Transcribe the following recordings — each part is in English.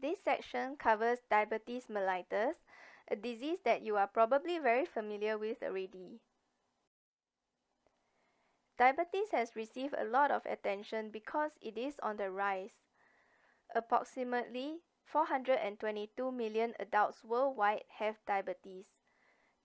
This section covers diabetes mellitus, a disease that you are probably very familiar with already. Diabetes has received a lot of attention because it is on the rise. Approximately 422 million adults worldwide have diabetes.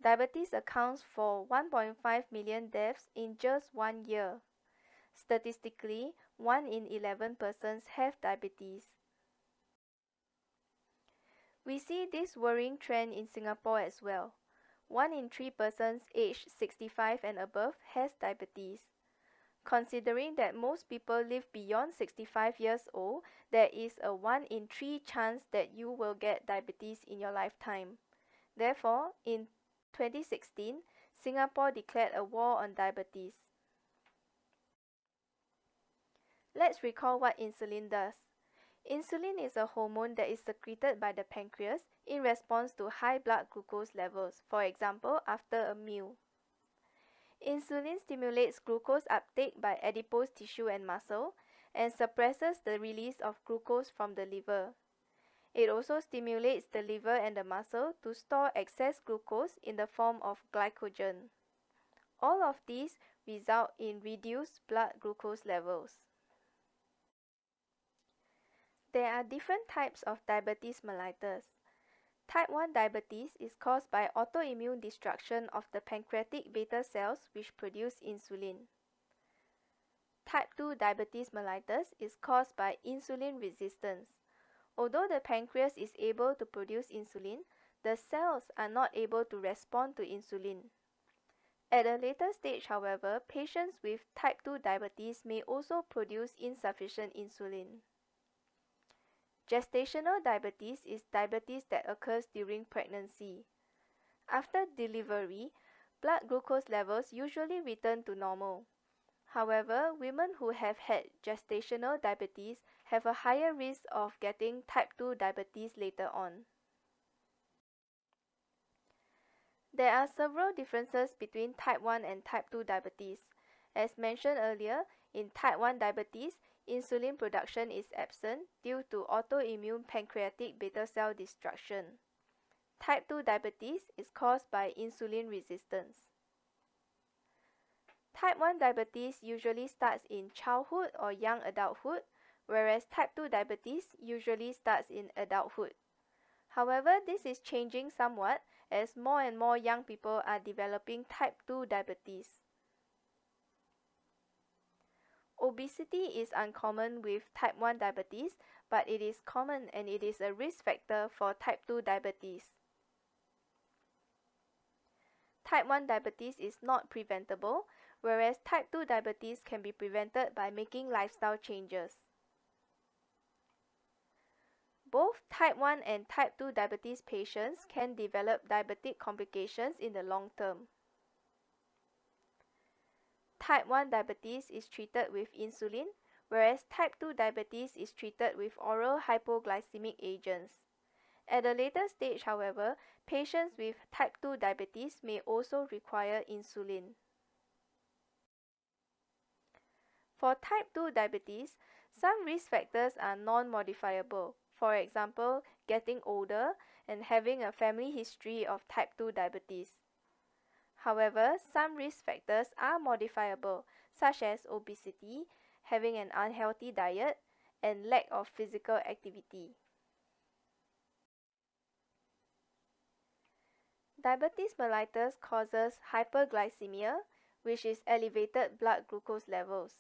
Diabetes accounts for 1.5 million deaths in just 1 year. Statistically, 1 in 11 persons have diabetes. We see this worrying trend in Singapore as well. 1 in 3 persons aged 65 and above has diabetes. Considering that most people live beyond 65 years old, there is a 1 in 3 chance that you will get diabetes in your lifetime. Therefore, in 2016, Singapore declared a war on diabetes. Let's recall what insulin does. Insulin is a hormone that is secreted by the pancreas in response to high blood glucose levels, for example, after a meal. Insulin stimulates glucose uptake by adipose tissue and muscle and suppresses the release of glucose from the liver. It also stimulates the liver and the muscle to store excess glucose in the form of glycogen. All of these result in reduced blood glucose levels. There are different types of diabetes mellitus. Type 1 diabetes is caused by autoimmune destruction of the pancreatic beta cells which produce insulin. Type 2 diabetes mellitus is caused by insulin resistance. Although the pancreas is able to produce insulin, the cells are not able to respond to insulin. At a later stage, however, patients with type 2 diabetes may also produce insufficient insulin. Gestational diabetes is diabetes that occurs during pregnancy. After delivery, blood glucose levels usually return to normal. However, women who have had gestational diabetes have a higher risk of getting type 2 diabetes later on. There are several differences between type 1 and type 2 diabetes. As mentioned earlier, in type 1 diabetes, insulin production is absent due to autoimmune pancreatic beta cell destruction. Type 2 diabetes is caused by insulin resistance. Type 1 diabetes usually starts in childhood or young adulthood, whereas type 2 diabetes usually starts in adulthood. However, this is changing somewhat as more and more young people are developing type 2 diabetes. Obesity is uncommon with type 1 diabetes, but it is common and it is a risk factor for type 2 diabetes. Type 1 diabetes is not preventable, whereas type 2 diabetes can be prevented by making lifestyle changes. Both type 1 and type 2 diabetes patients can develop diabetic complications in the long term. Type 1 diabetes is treated with insulin, whereas type 2 diabetes is treated with oral hypoglycemic agents. At a later stage, however, patients with type 2 diabetes may also require insulin. For type 2 diabetes, some risk factors are non-modifiable. For example, getting older and having a family history of type 2 diabetes. However, some risk factors are modifiable, such as obesity, having an unhealthy diet, and lack of physical activity. Diabetes mellitus causes hyperglycemia, which is elevated blood glucose levels.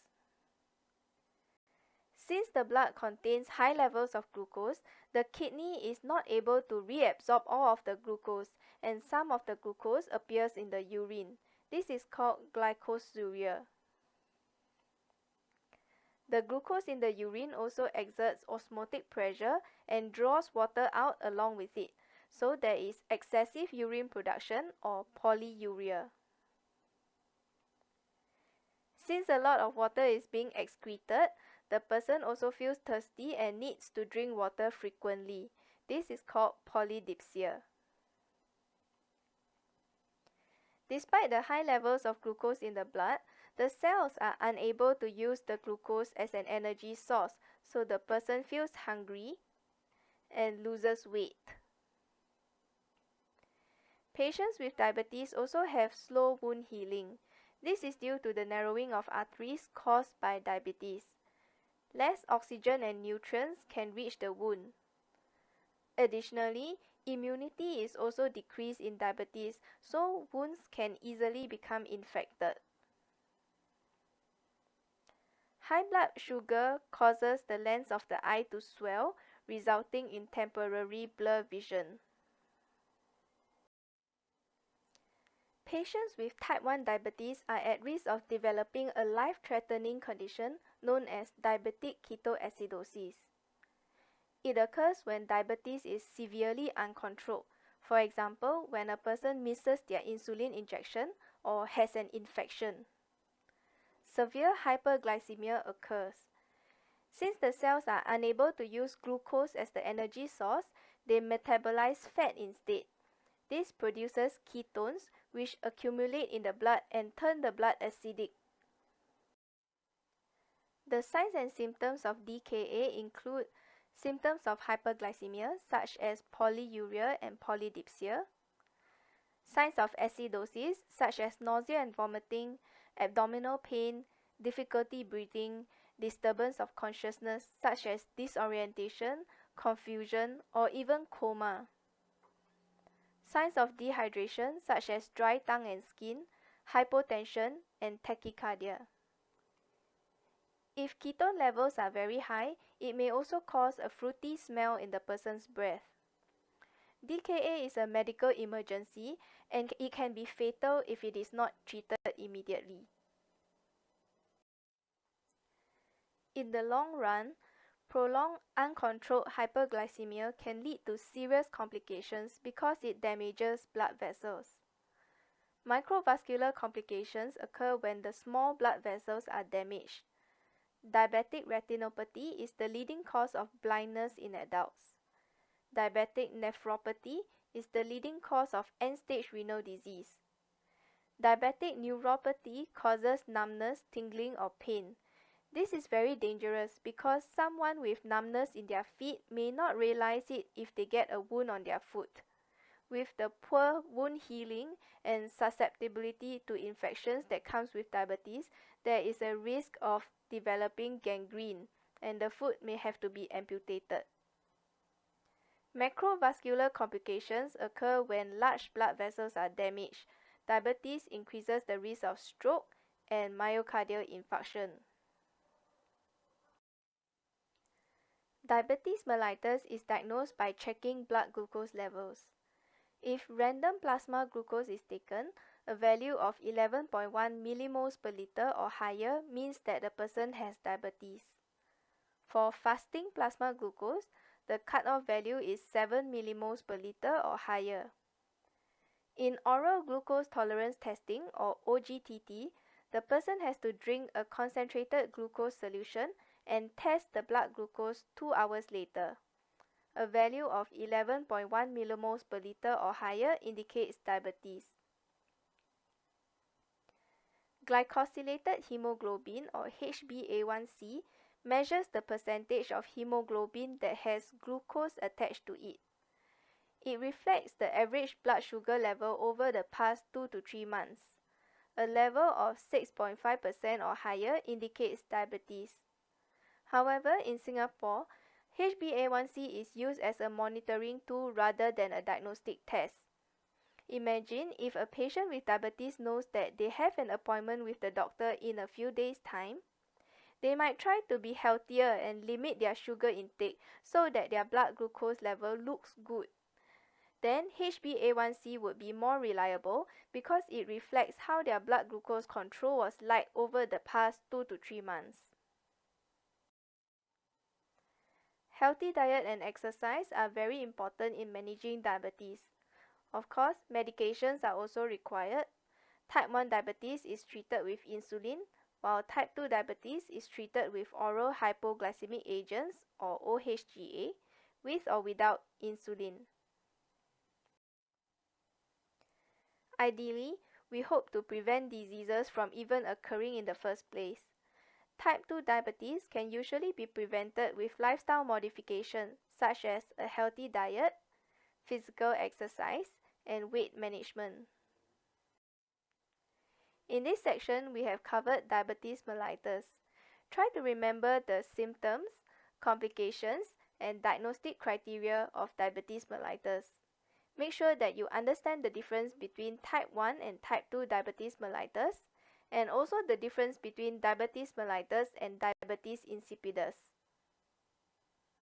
Since the blood contains high levels of glucose, the kidney is not able to reabsorb all of the glucose, and some of the glucose appears in the urine. This is called glycosuria. The glucose in the urine also exerts osmotic pressure and draws water out along with it, so there is excessive urine production or polyuria. Since a lot of water is being excreted, the person also feels thirsty and needs to drink water frequently. This is called polydipsia. Despite the high levels of glucose in the blood, the cells are unable to use the glucose as an energy source, so the person feels hungry and loses weight. Patients with diabetes also have slow wound healing. This is due to the narrowing of arteries caused by diabetes. Less oxygen and nutrients can reach the wound. Additionally, immunity is also decreased in diabetes, so wounds can easily become infected. High blood sugar causes the lens of the eye to swell, resulting in temporary blurred vision. Patients with type 1 diabetes are at risk of developing a life-threatening condition known as diabetic ketoacidosis. It occurs when diabetes is severely uncontrolled, for example, when a person misses their insulin injection or has an infection. Severe hyperglycemia occurs. Since the cells are unable to use glucose as the energy source, they metabolize fat instead. This produces ketones, which accumulate in the blood and turn the blood acidic. The signs and symptoms of DKA include symptoms of hyperglycemia such as polyuria and polydipsia, signs of acidosis such as nausea and vomiting, abdominal pain, difficulty breathing, disturbance of consciousness such as disorientation, confusion, or even coma. Signs of dehydration such as dry tongue and skin, hypotension, and tachycardia. If ketone levels are very high, it may also cause a fruity smell in the person's breath. DKA is a medical emergency and it can be fatal if it is not treated immediately. In the long run, prolonged uncontrolled hyperglycemia can lead to serious complications because it damages blood vessels. Microvascular complications occur when the small blood vessels are damaged. Diabetic retinopathy is the leading cause of blindness in adults. Diabetic nephropathy is the leading cause of end-stage renal disease. Diabetic neuropathy causes numbness, tingling, or pain. This is very dangerous because someone with numbness in their feet may not realize it if they get a wound on their foot. With the poor wound healing and susceptibility to infections that comes with diabetes, there is a risk of developing gangrene and the foot may have to be amputated. Macrovascular complications occur when large blood vessels are damaged. Diabetes increases the risk of stroke and myocardial infarction. Diabetes mellitus is diagnosed by checking blood glucose levels. If random plasma glucose is taken, a value of 11.1 millimoles per liter or higher means that the person has diabetes. For fasting plasma glucose, the cutoff value is 7 millimoles per liter or higher. In oral glucose tolerance testing or OGTT, the person has to drink a concentrated glucose solution and test the blood glucose 2 hours later. A value of 11.1 millimoles per liter or higher indicates diabetes. Glycosylated hemoglobin or HbA1c measures the percentage of hemoglobin that has glucose attached to it. It reflects the average blood sugar level over the past 2 to 3 months. A level of 6.5% or higher indicates diabetes. However, in Singapore, HbA1c is used as a monitoring tool rather than a diagnostic test. Imagine if a patient with diabetes knows that they have an appointment with the doctor in a few days' time. They might try to be healthier and limit their sugar intake so that their blood glucose level looks good. Then HbA1c would be more reliable because it reflects how their blood glucose control was like over the past 2 to 3 months. Healthy diet and exercise are very important in managing diabetes. Of course, medications are also required. Type 1 diabetes is treated with insulin, while type 2 diabetes is treated with oral hypoglycemic agents or OHGA, with or without insulin. Ideally, we hope to prevent diseases from even occurring in the first place. Type 2 diabetes can usually be prevented with lifestyle modification such as a healthy diet, physical exercise, and weight management. In this section, we have covered diabetes mellitus. Try to remember the symptoms, complications, and diagnostic criteria of diabetes mellitus. Make sure that you understand the difference between type 1 and type 2 diabetes mellitus, and also the difference between diabetes mellitus and diabetes insipidus.